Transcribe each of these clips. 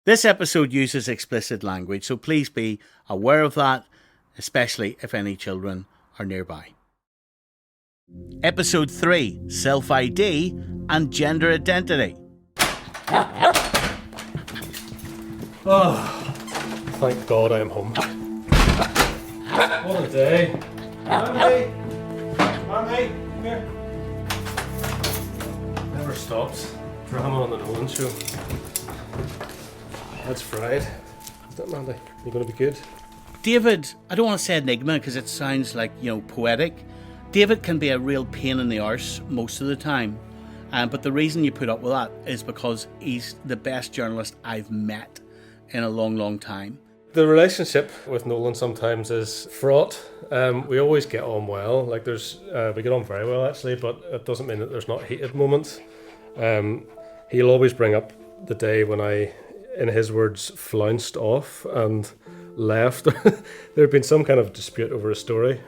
This episode uses explicit language, so please be aware of that, especially if any children are nearby. Episode 3, Self-ID and Gender Identity. Oh, thank God I am home. What a day. Mommy, come here. Never stops. Drama on the Nolan show. That's fried. Is that Mandy? You going to be good? David, I don't want to say enigma because it sounds like, poetic. David can be a real pain in the arse most of the time. But the reason you put up with that is because he's the best journalist I've met in a long, long time. The relationship with Nolan sometimes is fraught. We always get on well. We get on very well actually, but it doesn't mean that there's not heated moments. He'll always bring up the day when I, in his words, flounced off and left. There had been some kind of dispute over a story.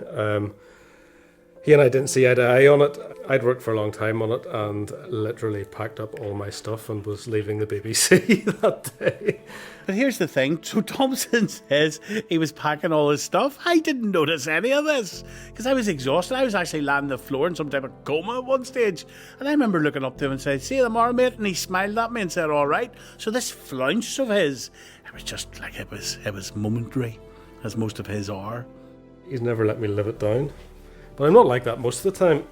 He and I didn't see eye to eye on it. I'd worked for a long time on it and literally packed up all my stuff and was leaving the BBC that day. But here's the thing. So Thompson says he was packing all his stuff. I didn't notice any of this because I was exhausted. I was actually lying on the floor in some type of coma at one stage. And I remember looking up to him and saying, "See you tomorrow, mate?" And he smiled at me and said, "All right." So this flounce of his, it was just like it was momentary, as most of his are. He's never let me live it down. But I'm not like that most of the time.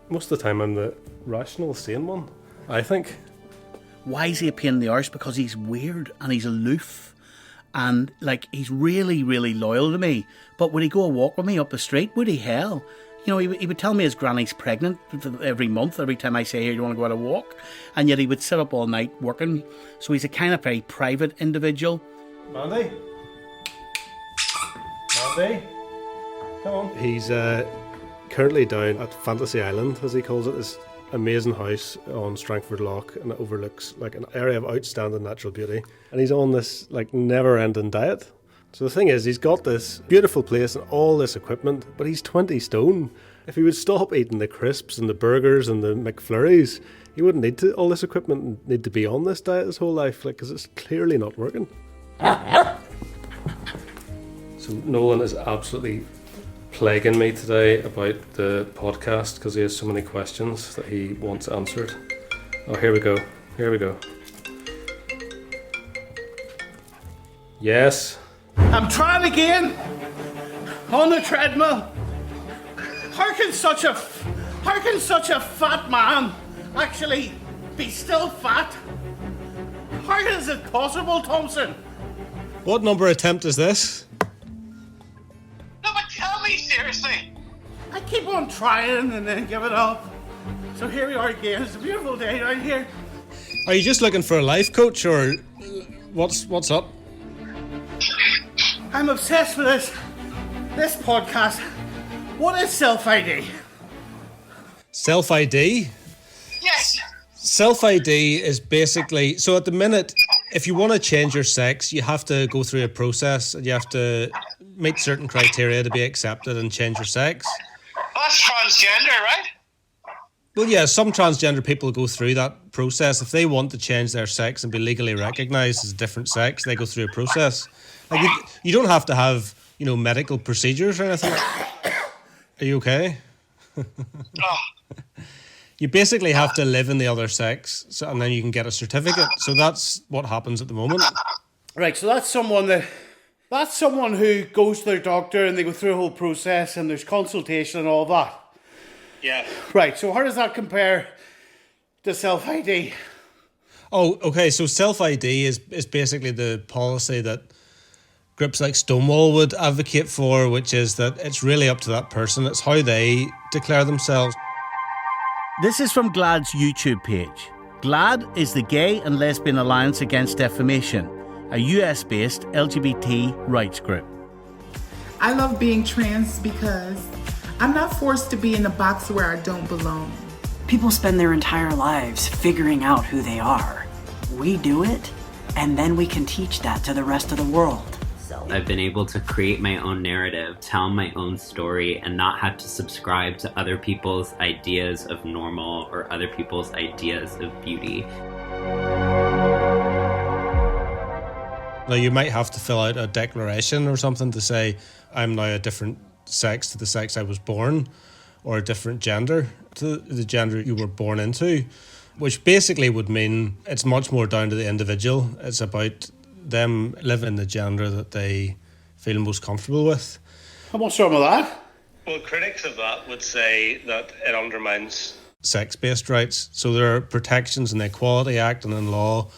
Most of the time I'm the rational, sane one, I think. Why is he a pain in the arse? Because he's weird and he's aloof. And he's really, really loyal to me. But would he go a walk with me up the street? Would he? Hell. He would tell me his granny's pregnant every month, every time I say, "Here, you want to go on a walk?" And yet he would sit up all night working. So he's a kind of very private individual. Mandy? Come on. He's currently down at Fantasy Island, as he calls it, this amazing house on Strangford Lough, and it overlooks an area of outstanding natural beauty. And he's on this never-ending diet. So the thing is, he's got this beautiful place and all this equipment, but he's 20 stone. If he would stop eating the crisps and the burgers and the McFlurries, he wouldn't need all this equipment and need to be on this diet his whole life, because it's clearly not working. So Nolan is absolutely plaguing me today about the podcast because he has so many questions that he wants answered. Oh, here we go. Yes. I'm trying again on the treadmill. How can such a fat man actually be still fat? How is it possible, Thompson? What number attempt is this? No, but tell me seriously. I keep on trying and then give it up. So here we are again. It's a beautiful day right here. Are you just looking for a life coach, or what's up? I'm obsessed with this podcast. What is self-ID? Self-ID? Yes. Self-ID is basically, so at the minute, if you want to change your sex, you have to go through a process and you have to meet certain criteria to be accepted and change your sex. That's transgender, right? Well, yeah, some transgender people go through that process. If they want to change their sex and be legally recognised as a different sex, they go through a process. You don't have to have, medical procedures or anything. Are you okay? You basically have to live in the other sex, and then you can get a certificate. So that's what happens at the moment. Right, so that's someone who goes to their doctor and they go through a whole process and there's consultation and all that. Yeah. Right, so how does that compare to self-ID? Oh, okay, so self-ID is basically the policy that groups like Stonewall would advocate for, which is that it's really up to that person. It's how they declare themselves. This is from GLAAD's YouTube page. GLAAD is the Gay and Lesbian Alliance Against Defamation, a US-based LGBT rights group. I love being trans because I'm not forced to be in a box where I don't belong. People spend their entire lives figuring out who they are. We do it, and then we can teach that to the rest of the world. I've been able to create my own narrative, tell my own story, and not have to subscribe to other people's ideas of normal or other people's ideas of beauty. Now, you might have to fill out a declaration or something to say, I'm now a different sex to the sex I was born, or a different gender to the gender you were born into, which basically would mean it's much more down to the individual. It's about them living in the gender that they feel most comfortable with. And what's wrong with that? Well, critics of that would say that it undermines sex-based rights. So there are protections in the Equality Act and in law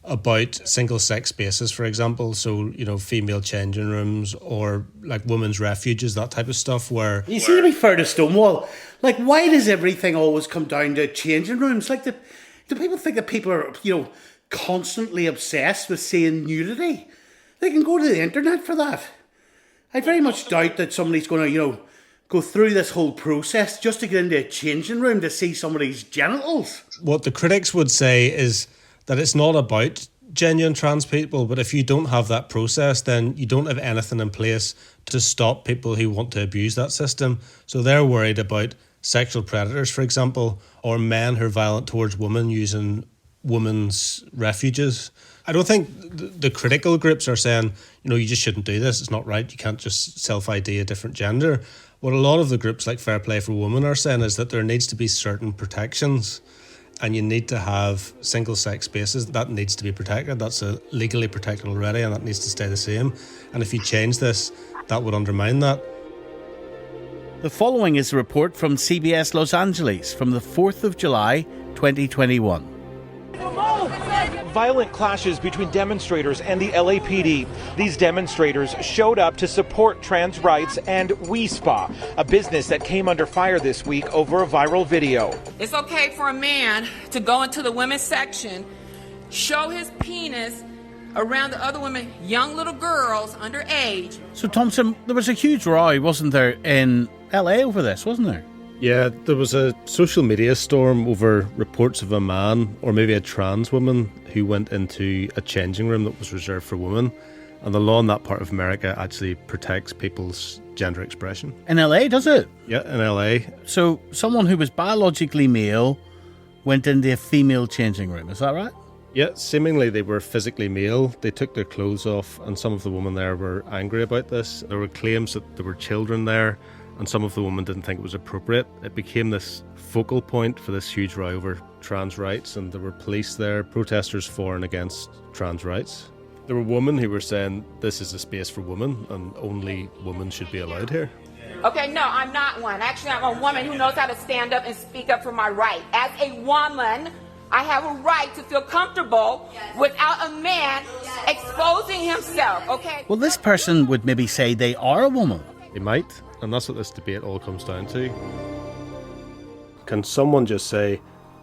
about single-sex spaces, for example. So, female changing rooms or like women's refuges, that type of stuff where... You see, to be fair to Stonewall, like, why does everything always come down to changing rooms? Like, do people think that people are, constantly obsessed with seeing nudity? They can go to the internet for that. I very much doubt that somebody's going to, go through this whole process just to get into a changing room to see somebody's genitals. What the critics would say is that it's not about genuine trans people, but if you don't have that process, then you don't have anything in place to stop people who want to abuse that system. So they're worried about sexual predators, for example, or men who are violent towards women using women's refuges. I don't think the critical groups are saying, you just shouldn't do this, it's not right, you can't just self-ID a different gender. What a lot of the groups like Fair Play for Women are saying is that there needs to be certain protections, and you need to have single-sex spaces. That needs to be protected. That's legally protected already, and that needs to stay the same. And if you change this, that would undermine that. The following is a report from CBS Los Angeles from the 4th of July, 2021. Violent clashes between demonstrators and the LAPD. These demonstrators showed up to support trans rights and WeSpa, a business that came under fire this week over a viral video. It's okay for a man to go into the women's section, show his penis around the other women, young little girls underage. So, Thompson, there was a huge row, wasn't there, in LA over this, wasn't there? Yeah, there was a social media storm over reports of a man, or maybe a trans woman, who went into a changing room that was reserved for women. And the law in that part of America actually protects people's gender expression. In LA, does it? Yeah, in LA. So someone who was biologically male went into a female changing room, is that right? Yeah, seemingly they were physically male. They took their clothes off, and some of the women there were angry about this. There were claims that there were children there, and some of the women didn't think it was appropriate. It became this focal point for this huge row over trans rights, and there were police there, protesters for and against trans rights. There were women who were saying this is a space for women and only women should be allowed here. Okay, no, I'm not one. Actually, I'm a woman who knows how to stand up and speak up for my right. As a woman, I have a right to feel comfortable without a man exposing himself, okay? Well, this person would maybe say they are a woman. They might, and that's what this debate all comes down to. Can someone just say,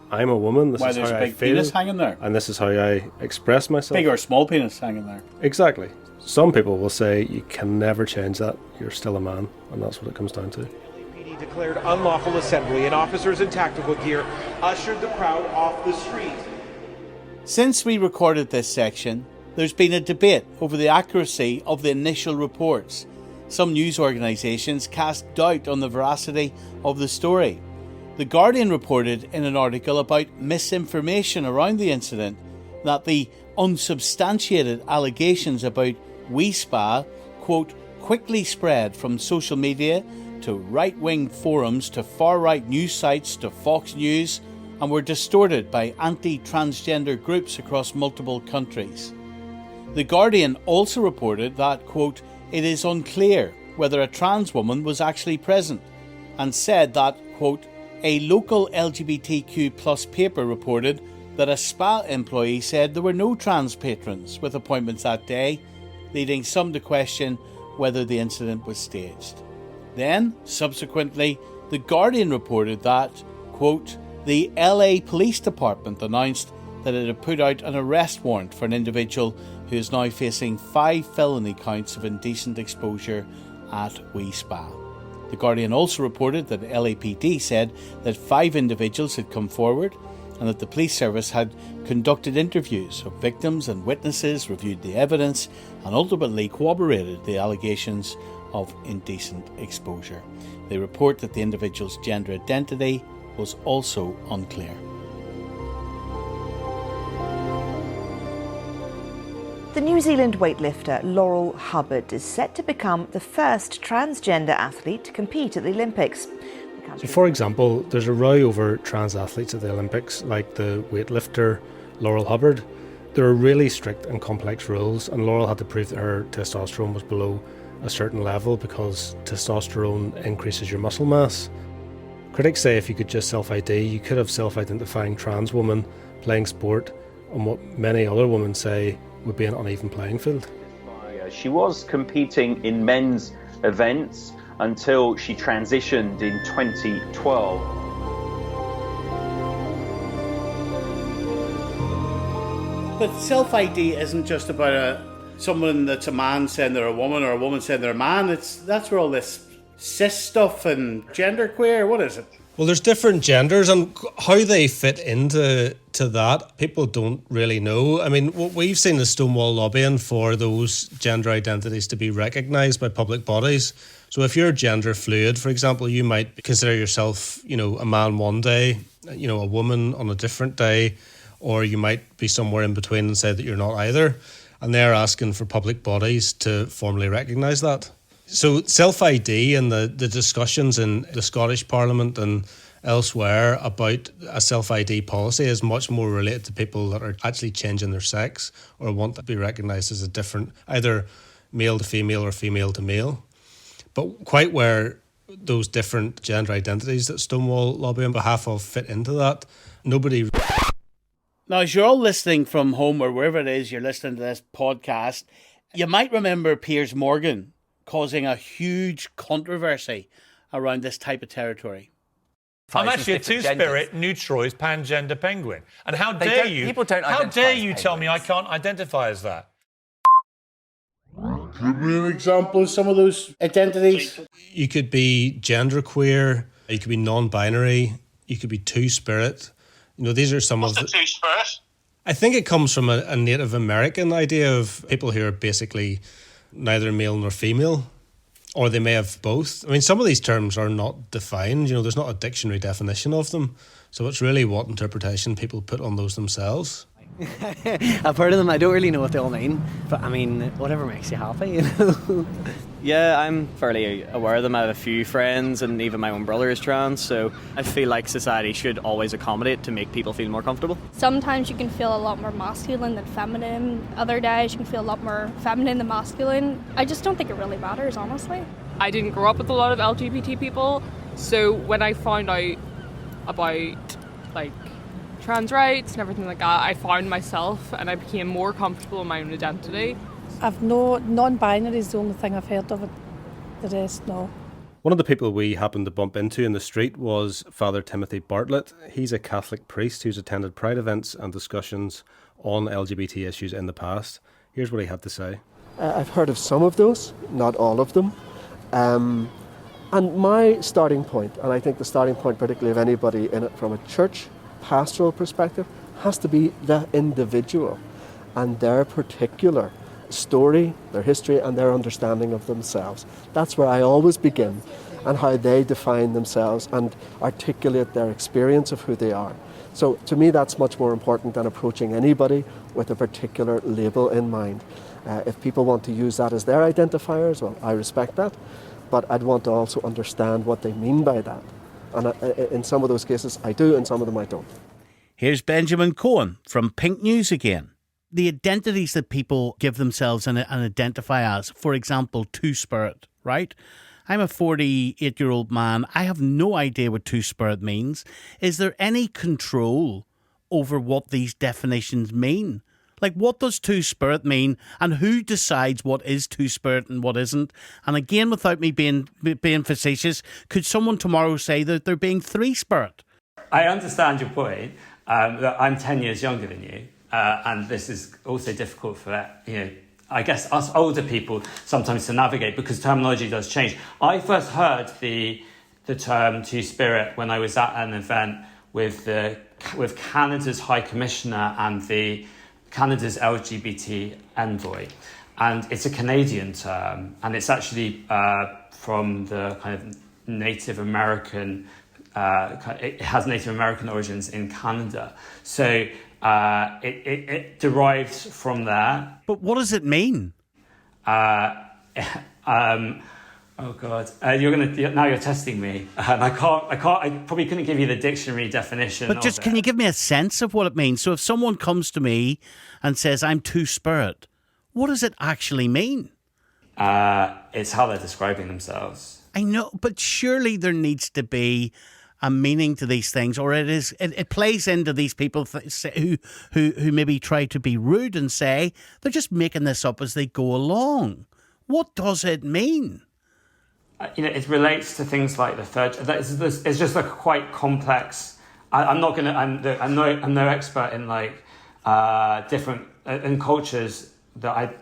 I'm a woman, this Why, is there's how a I big feel, penis hanging there. and this is how I express myself? Big or small penis hanging there. Exactly. Some people will say you can never change that, you're still a man, and that's what it comes down to. LAPD declared unlawful assembly, and officers in tactical gear ushered the crowd off the street. Since we recorded this section, there's been a debate over the accuracy of the initial reports. Some news organisations cast doubt on the veracity of the story. The Guardian reported in an article about misinformation around the incident that the unsubstantiated allegations about WeSpa, quote, quickly spread from social media to right-wing forums to far-right news sites to Fox News and were distorted by anti-transgender groups across multiple countries. The Guardian also reported that, quote, it is unclear whether a trans woman was actually present, and said that, quote, a local LGBTQ plus paper reported that a spa employee said there were no trans patrons with appointments that day, leading some to question whether the incident was staged. Then, subsequently, The Guardian reported that, quote, the LA Police Department announced that it had put out an arrest warrant for an individual who is now facing 5 felony counts of indecent exposure at WeSpa. The Guardian also reported that LAPD said that 5 individuals had come forward and that the police service had conducted interviews of victims and witnesses, reviewed the evidence and ultimately corroborated the allegations of indecent exposure. They report that the individual's gender identity was also unclear. The New Zealand weightlifter Laurel Hubbard is set to become the first transgender athlete to compete at the Olympics. So, for example, there's a row over trans athletes at the Olympics, like the weightlifter Laurel Hubbard. There are really strict and complex rules, and Laurel had to prove that her testosterone was below a certain level because testosterone increases your muscle mass. Critics say if you could just self-ID, you could have self-identifying trans women playing sport on what many other women say would be an uneven playing field. She was competing in men's events until she transitioned in 2012. But self-ID isn't just about someone that's a man saying they're a woman or a woman saying they're a man. That's where all this cis stuff and genderqueer, what is it? Well, there's different genders, and how they fit into that, people don't really know. I mean, what we've seen is Stonewall lobbying for those gender identities to be recognised by public bodies. So if you're gender fluid, for example, you might consider yourself, a man one day, a woman on a different day, or you might be somewhere in between and say that you're not either. And they're asking for public bodies to formally recognise that. So self-ID and the discussions in the Scottish Parliament and elsewhere about a self-ID policy is much more related to people that are actually changing their sex or want to be recognised as a different, either male to female or female to male. But quite where those different gender identities that Stonewall lobby on behalf of fit into that, nobody... Now, as you're all listening from home or wherever it is you're listening to this podcast, you might remember Piers Morgan causing a huge controversy around this type of territory. I'm actually a two-spirit, neutroid, pangender penguin. And how dare you tell me I can't identify as that? Give me an example of some of those identities. You could be genderqueer, you could be non-binary, you could be two-spirit. These are some of the... two-spirit? I think it comes from a Native American idea of people who are basically neither male nor female, or they may have both. I mean, some of these terms are not defined. There's not a dictionary definition of them. So it's really what interpretation people put on those themselves. I've heard of them. I don't really know what they all mean. But, I mean, whatever makes you happy, Yeah, I'm fairly aware of them. I have a few friends, and even my own brother is trans, so I feel like society should always accommodate to make people feel more comfortable. Sometimes you can feel a lot more masculine than feminine. Other days you can feel a lot more feminine than masculine. I just don't think it really matters, honestly. I didn't grow up with a lot of LGBT people, so when I found out about, trans rights and everything like that, I found myself and I became more comfortable in my own identity. I've no non-binary is the only thing I've heard of it. The rest, no. One of the people we happened to bump into in the street was Father Timothy Bartlett. He's a Catholic priest who's attended Pride events and discussions on LGBT issues in the past. Here's what he had to say. I've heard of some of those, not all of them. And my starting point, and I think the starting point particularly of anybody in it from a church pastoral perspective, has to be the individual and their particular story, their history, and their understanding of themselves. That's where I always begin, and how they define themselves and articulate their experience of who they are. So to me, that's much more important than approaching anybody with a particular label in mind. If people want to use that as their identifiers, well, I respect that, but I'd want to also understand what they mean by that. And in some of those cases, I do, in some of them I don't. Here's Benjamin Cohen from Pink News again. The identities that people give themselves and identify as, for example, two-spirit, right? I'm a 48-year-old man. I have no idea what two-spirit means. Is there any control over what these definitions mean? What does two-spirit mean, and who decides what is two-spirit and what isn't? And again, without me being facetious, could someone tomorrow say that they're being three-spirit? I understand your point, that I'm 10 years younger than you. And this is also difficult for, I guess, us older people sometimes to navigate because terminology does change. I first heard the term two-spirit when I was at an event with Canada's High Commissioner and Canada's LGBT envoy. And it's a Canadian term, and it's actually from the kind of Native American, it has Native American origins in Canada. So it derives from there. But what does it mean? Oh God! You're testing me, and I probably couldn't give you the dictionary definition. But just can you give me a sense of what it means? So if someone comes to me and says I'm two-spirit, what does it actually mean? It's how they're describing themselves. I know, but surely there needs to be a meaning to these things, or it plays into these people who maybe try to be rude and say they're just making this up as they go along. What does it mean? It relates to things like the third. It's just like quite complex. I'm no expert in like different in cultures that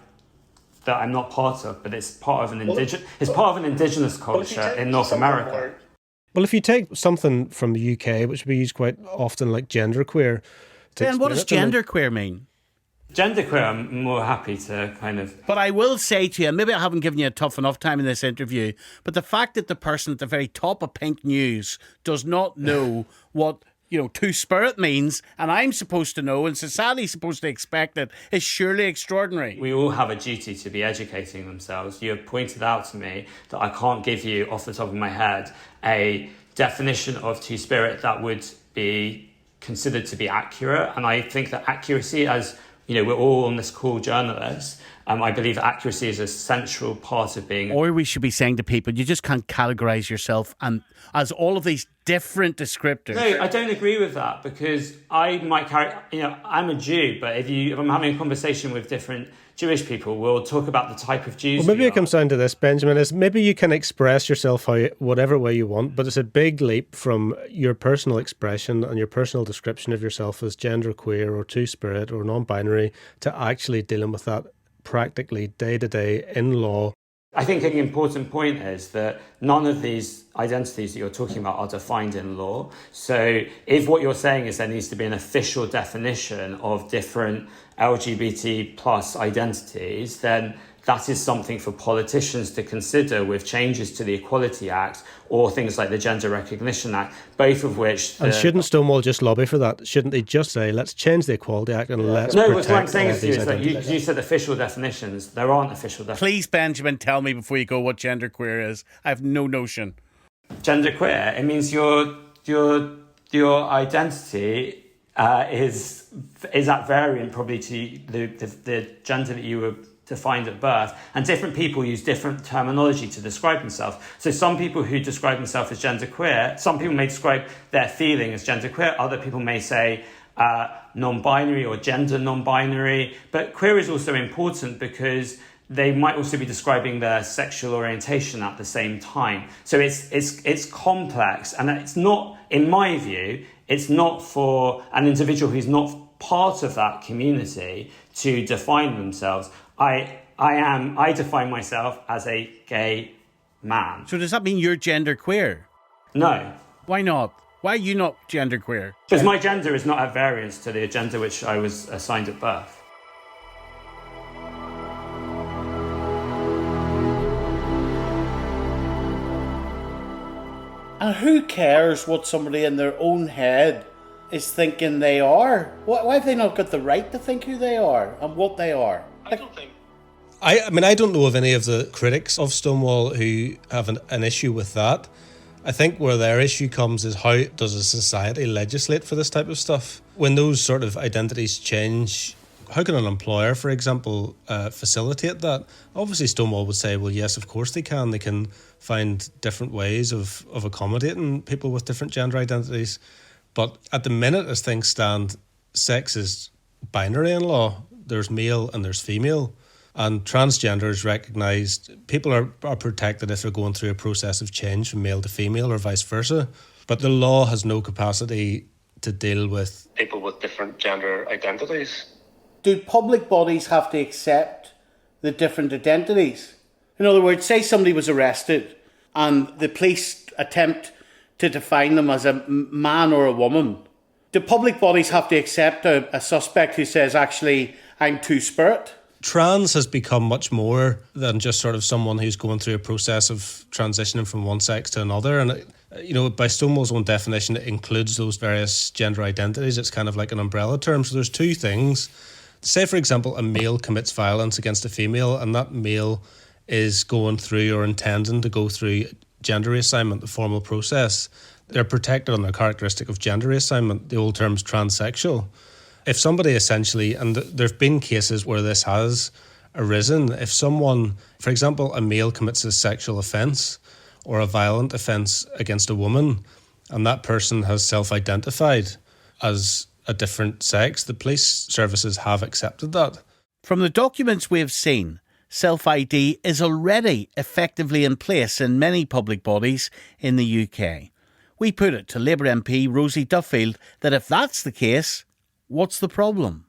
I'm not part of, but it's part of an indigenous culture in North America. Well, if you take something from the UK, which we use quite often, like genderqueer. Then what does genderqueer mean? Genderqueer, I'm more happy to kind of... But I will say to you, and maybe I haven't given you a tough enough time in this interview, but the fact that the person at the very top of Pink News does not know what, two-spirit means, and I'm supposed to know, and society's supposed to expect it, is surely extraordinary. We all have a duty to be educating themselves. You have pointed out to me that I can't give you, off the top of my head, a definition of two-spirit that would be considered to be accurate, and I think that accuracy, as... we're all on this call journalists. I believe accuracy is a central part of being... Or we should be saying to people, you just can't categorise yourself and as all of these different descriptors. No, I don't agree with that, because I might carry... I'm a Jew, but if I'm having a conversation with different Jewish people, we'll talk about the type of Jews. Well, maybe it comes down to this, Benjamin, is maybe you can express yourself whatever way you want, but it's a big leap from your personal expression and your personal description of yourself as genderqueer or two-spirit or non-binary to actually dealing with that practically day-to-day in law. I think an important point is that none of these identities that you're talking about are defined in law. So if what you're saying is there needs to be an official definition of different LGBT plus identities, then that is something for politicians to consider with changes to the Equality Act or things like the Gender Recognition Act, both of which... And shouldn't Stonewall just lobby for that? Shouldn't they just say, let's change the Equality Act and let's protect... No, what I'm saying to you is that you said official definitions. There aren't official definitions. Please, Benjamin, tell me before you go what genderqueer is. I have no notion. Genderqueer, it means your identity is at variant probably to the gender that you were defined at birth, and different people use different terminology to describe themselves. So some people who describe themselves as genderqueer, some people may describe their feeling as genderqueer, other people may say non-binary or gender non-binary, but queer is also important because they might also be describing their sexual orientation at the same time. So it's complex, and it's not, in my view, it's not for an individual who's not part of that community to define themselves. I define myself as a gay man. So does that mean you're genderqueer? No. Why not? Why are you not genderqueer? Because my gender is not at variance to the gender which I was assigned at birth. And who cares what somebody in their own head is thinking they are? Why have they not got the right to think who they are and what they are? I don't think. I mean, I don't know of any of the critics of Stonewall who have an issue with that. I think where their issue comes is how does a society legislate for this type of stuff? When those sort of identities change, how can an employer, for example, facilitate that? Obviously, Stonewall would say, well, yes, of course they can. They can find different ways of accommodating people with different gender identities. But at the minute, as things stand, sex is binary in law. There's male and there's female. And transgender is recognised. People are protected if they're going through a process of change from male to female or vice versa. But the law has no capacity to deal with people with different gender identities. Do public bodies have to accept the different identities? In other words, say somebody was arrested and the police attempt to define them as a man or a woman. Do public bodies have to accept a suspect who says, actually, I'm two-spirit? Trans has become much more than just sort of someone who's going through a process of transitioning from one sex to another. And by Stonewall's own definition, it includes those various gender identities. It's kind of like an umbrella term. So there's two things. Say, for example, a male commits violence against a female, and that male is going through or intending to go through gender reassignment, the formal process. They're protected on the characteristic of gender reassignment. The old term's transsexual. If somebody essentially, and there have been cases where this has arisen, if someone, for example, a male commits a sexual offence or a violent offence against a woman, and that person has self-identified as a different sex, the police services have accepted that. From the documents we have seen, self-ID is already effectively in place in many public bodies in the UK. We put it to Labour MP Rosie Duffield that if that's the case, what's the problem?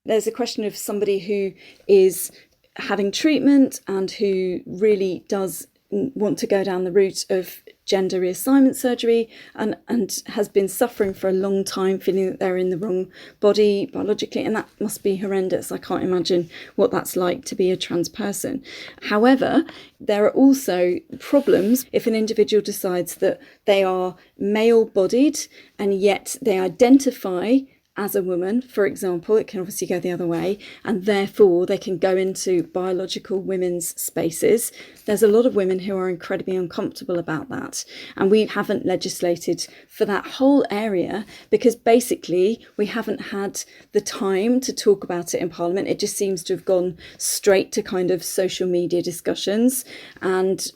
There's a question of somebody who is having treatment and who really does want to go down the route of gender reassignment surgery and has been suffering for a long time, feeling that they're in the wrong body biologically, and that must be horrendous. I can't imagine what that's like to be a trans person. However, there are also problems if an individual decides that they are male-bodied and yet they identify as a woman, for example. It can obviously go the other way, and therefore they can go into biological women's spaces. There's a lot of women who are incredibly uncomfortable about that, and we haven't legislated for that whole area because basically we haven't had the time to talk about it in Parliament. It just seems to have gone straight to kind of social media discussions and,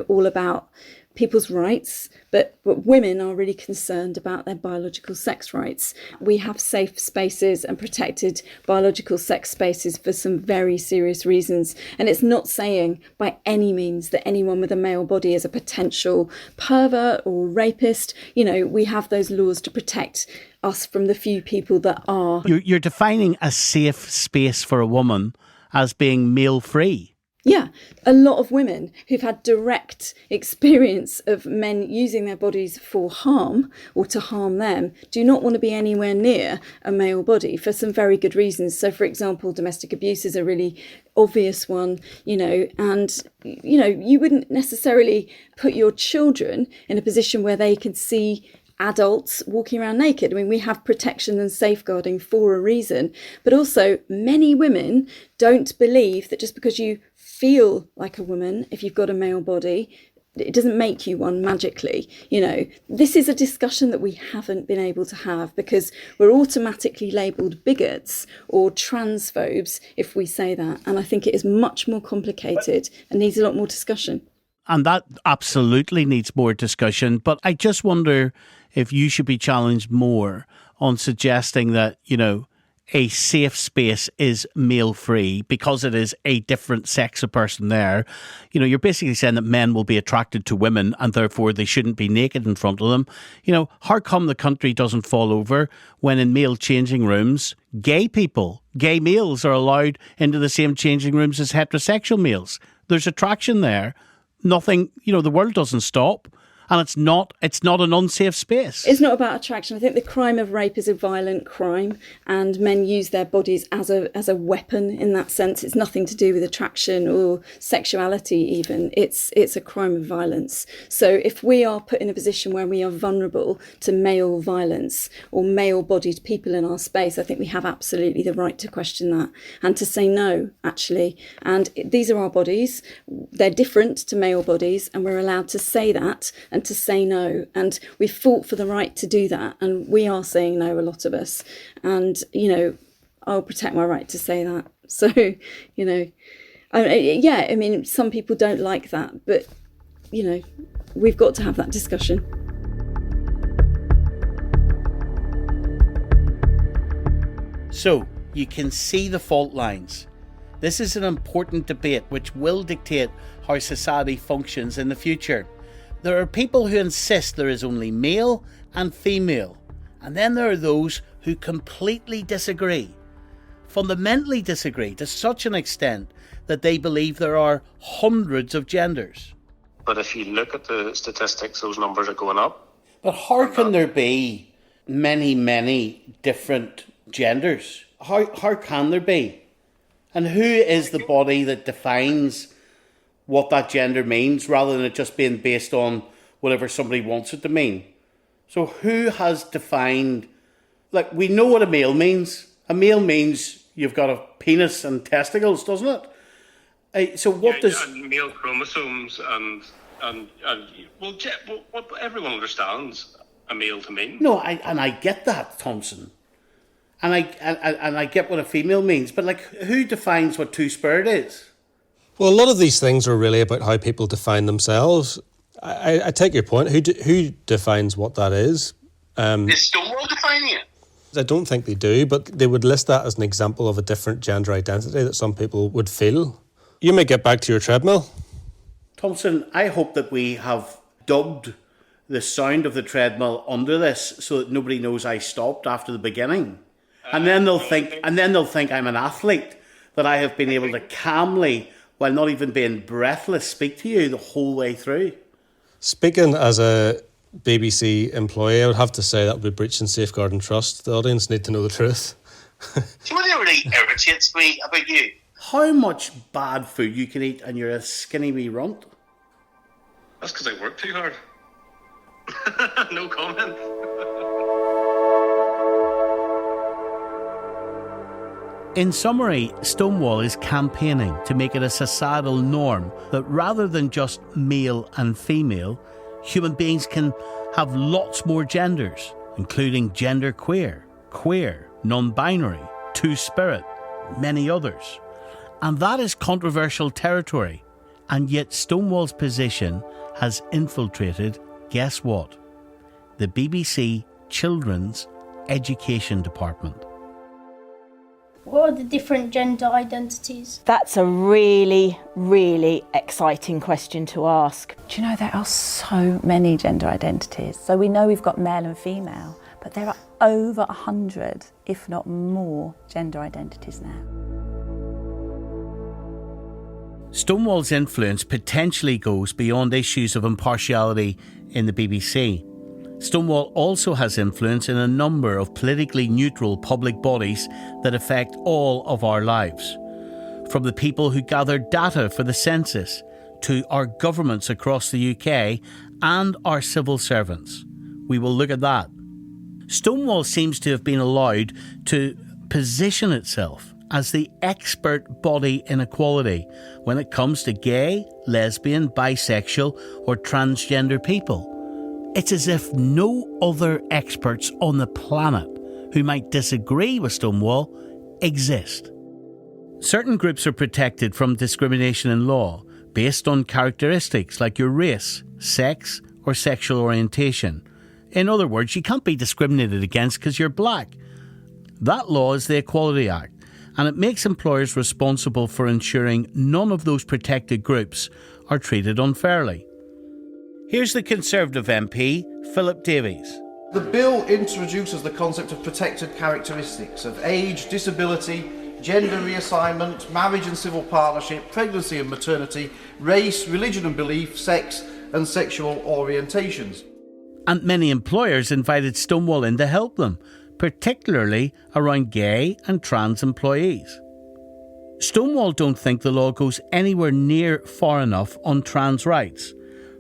all about people's rights, but women are really concerned about their biological sex rights. We have safe spaces and protected biological sex spaces for some very serious reasons. And it's not saying by any means that anyone with a male body is a potential pervert or rapist. We have those laws to protect us from the few people that are. You're defining a safe space for a woman as being male-free. Yeah, a lot of women who've had direct experience of men using their bodies for harm or to harm them do not want to be anywhere near a male body for some very good reasons. So, for example, domestic abuse is a really obvious one, and, you wouldn't necessarily put your children in a position where they could see adults walking around naked. I mean, we have protection and safeguarding for a reason, but also many women don't believe that just because you feel like a woman, if you've got a male body, it doesn't make you one magically. This is a discussion that we haven't been able to have because we're automatically labelled bigots or transphobes if we say that. And I think it is much more complicated and needs a lot more discussion. And that absolutely needs more discussion. But I just wonder if you should be challenged more on suggesting that, a safe space is male-free because it is a different sex of person there. You're basically saying that men will be attracted to women and therefore they shouldn't be naked in front of them. How come the country doesn't fall over when in male changing rooms, gay males are allowed into the same changing rooms as heterosexual males? There's attraction there. Nothing, the world doesn't stop. And it's not an unsafe space. It's not about attraction. I think the crime of rape is a violent crime and men use their bodies as a weapon in that sense. It's nothing to do with attraction or sexuality even. It's a crime of violence. So if we are put in a position where we are vulnerable to male violence or male-bodied people in our space, I think we have absolutely the right to question that and to say no, actually. And these are our bodies. They're different to male bodies and we're allowed to say that and to say no, and we fought for the right to do that, and we are saying no, a lot of us, and I'll protect my right to say that. So some people don't like that, but we've got to have that discussion. So you can see the fault lines. This is an important debate which will dictate how society functions in the future. There are people who insist there is only male and female, and then there are those who completely disagree, fundamentally disagree to such an extent that they believe there are hundreds of genders. But if you look at the statistics, those numbers are going up. But how can there be many different genders? How can there be? And who is the body that defines what that gender means, rather than it just being based on, whatever somebody wants it to mean. So who has defined, like, we know what a male means. A male means you've got a penis and testicles, doesn't it? So what does... And male chromosomes and what everyone understands a male to mean. No, I get that, Thompson. And I get what a female means, but like, who defines what two-spirit is? Well, a lot of these things are really about how people define themselves. I take your point. Who defines what that is? Is Stonewall defining it? I don't think they do, but they would list that as an example of a different gender identity that some people would feel. You may get back to your treadmill. Thompson, I hope that we have dubbed the sound of the treadmill under this so that nobody knows I stopped after the beginning. And then they'll think I'm an athlete, that I have been able to calmly, while not even being breathless, speak to you the whole way through. Speaking as a BBC employee, I would have to say that would be breaching safeguard and trust. The audience need to know the truth. Do you know what really irritates me about you? How much bad food you can eat and you're a skinny wee runt? That's because I work too hard. No comment. In summary, Stonewall is campaigning to make it a societal norm that rather than just male and female, human beings can have lots more genders, including genderqueer, queer, non-binary, two-spirit, many others. And that is controversial territory. And yet Stonewall's position has infiltrated, guess what? The BBC Children's Education Department. What are the different gender identities? That's a really, really exciting question to ask. Do you know there are so many gender identities? So we know we've got male and female, but there are over 100, if not more, gender identities now. Stonewall's influence potentially goes beyond issues of impartiality in the BBC. Stonewall also has influence in a number of politically neutral public bodies that affect all of our lives. From the people who gather data for the census, to our governments across the UK and our civil servants. We will look at that. Stonewall seems to have been allowed to position itself as the expert body in equality when it comes to gay, lesbian, bisexual or transgender people. It's as if no other experts on the planet who might disagree with Stonewall exist. Certain groups are protected from discrimination in law based on characteristics like your race, sex, or sexual orientation. In other words, you can't be discriminated against because you're black. That law is the Equality Act, and it makes employers responsible for ensuring none of those protected groups are treated unfairly. Here's the Conservative MP, Philip Davies. The bill introduces the concept of protected characteristics of age, disability, gender reassignment, marriage and civil partnership, pregnancy and maternity, race, religion and belief, sex and sexual orientations. And many employers invited Stonewall in to help them, particularly around gay and trans employees. Stonewall don't think the law goes anywhere near far enough on trans rights.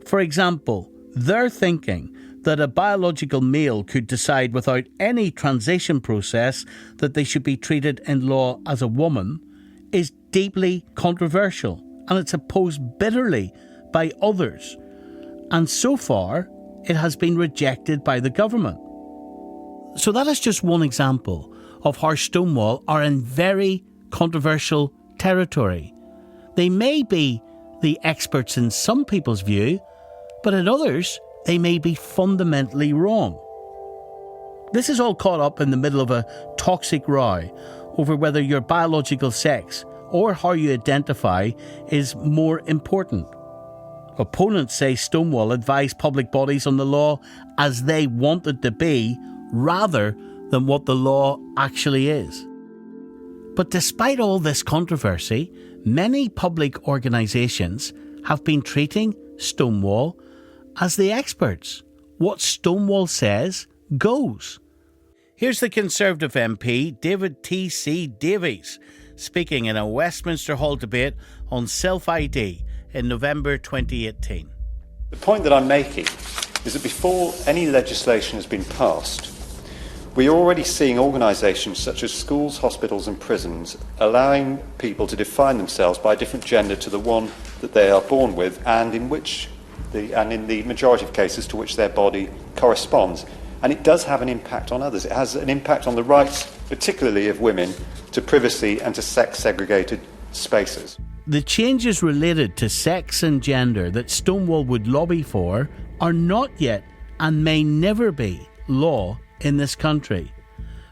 For example, they're thinking that a biological male could decide without any transition process that they should be treated in law as a woman is deeply controversial, and it's opposed bitterly by others. And so far, it has been rejected by the government. So that is just one example of how Stonewall are in very controversial territory. They may be the experts in some people's view, but in others, they may be fundamentally wrong. This is all caught up in the middle of a toxic row over whether your biological sex or how you identify is more important. Opponents say Stonewall advised public bodies on the law as they want it to be, rather than what the law actually is. But despite all this controversy, many public organisations have been treating Stonewall as the experts. What Stonewall says goes. Here's the Conservative MP, David T.C. Davies, speaking in a Westminster Hall debate on self-ID in November 2018. The point that I'm making is that before any legislation has been passed, we are already seeing organisations such as schools, hospitals and prisons allowing people to define themselves by a different gender to the one that they are born with and in the majority of cases to which their body corresponds. And it does have an impact on others. It has an impact on the rights, particularly of women, to privacy and to sex-segregated spaces. The changes related to sex and gender that Stonewall would lobby for are not yet and may never be law in this country.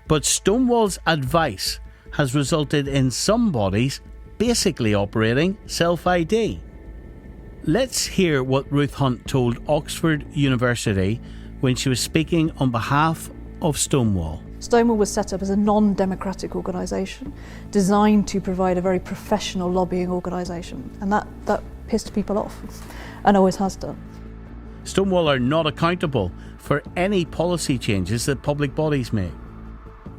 But Stonewall's advice has resulted in some bodies basically operating self-ID. Let's hear what Ruth Hunt told Oxford University when she was speaking on behalf of Stonewall. Stonewall was set up as a non-democratic organisation designed to provide a very professional lobbying organisation, and that pissed people off and always has done. Stonewall are not accountable for any policy changes that public bodies make.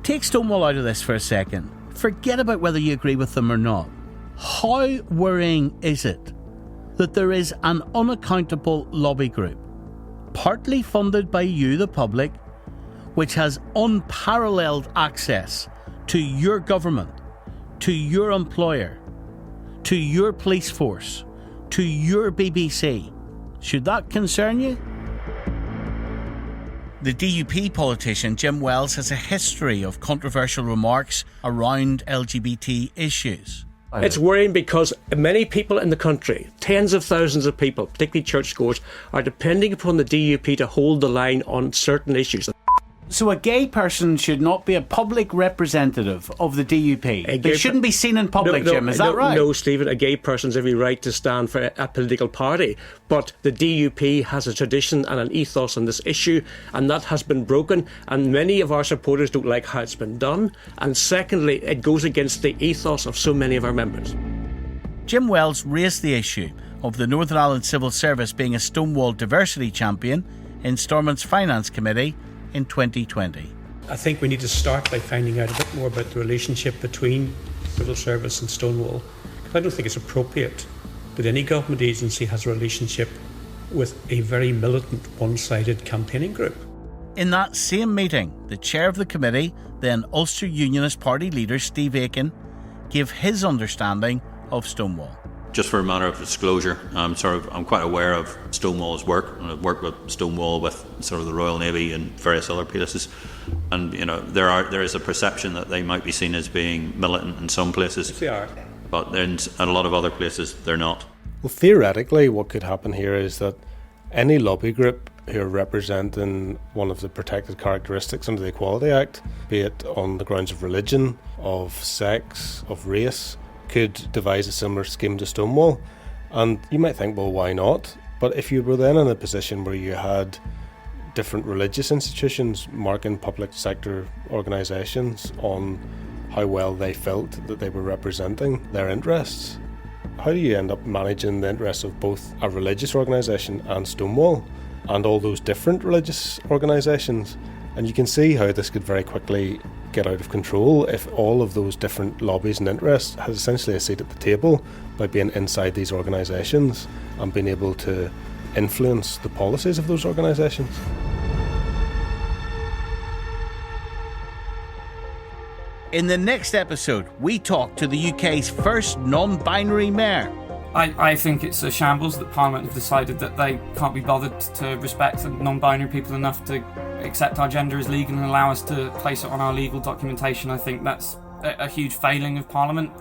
Take Stonewall out of this for a second. Forget about whether you agree with them or not. How worrying is it that there is an unaccountable lobby group, partly funded by you, the public, which has unparalleled access to your government, to your employer, to your police force, to your BBC? Should that concern you? The DUP politician Jim Wells has a history of controversial remarks around LGBT issues. It's worrying because many people in the country, tens of thousands of people, particularly churchgoers, are depending upon the DUP to hold the line on certain issues. So a gay person should not be a public representative of the DUP. They shouldn't be seen in public, Jim, is that right? No, Stephen, a gay person's every right to stand for a political party. But the DUP has a tradition and an ethos on this issue, and that has been broken, and many of our supporters don't like how it's been done. And secondly, it goes against the ethos of so many of our members. Jim Wells raised the issue of the Northern Ireland Civil Service being a Stonewall diversity champion in Stormont's Finance Committee in 2020. I think we need to start by finding out a bit more about the relationship between civil service and Stonewall. I don't think it's appropriate that any government agency has a relationship with a very militant, one-sided campaigning group. In that same meeting, the chair of the committee, then Ulster Unionist Party leader Steve Aiken, gave his understanding of Stonewall. Just for a matter of disclosure, I'm quite aware of Stonewall's work, and I've worked with Stonewall with sort of the Royal Navy and various other places, and there is a perception that they might be seen as being militant in some places. Yes, they are. But in a lot of other places they're not. Well, theoretically, what could happen here is that any lobby group who are representing one of the protected characteristics under the Equality Act, be it on the grounds of religion, of sex, of race, could devise a similar scheme to Stonewall. And you might think, well, why not? But if you were then in a position where you had different religious institutions marking public sector organisations on how well they felt that they were representing their interests, how do you end up managing the interests of both a religious organisation and Stonewall and all those different religious organisations? And you can see how this could very quickly get out of control if all of those different lobbies and interests has essentially a seat at the table by being inside these organisations and being able to influence the policies of those organisations. In the next episode, we talk to the UK's first non-binary mayor. I think it's a shambles that Parliament have decided that they can't be bothered to respect non-binary people enough to accept our gender as legal and allow us to place it on our legal documentation. I think that's a huge failing of Parliament.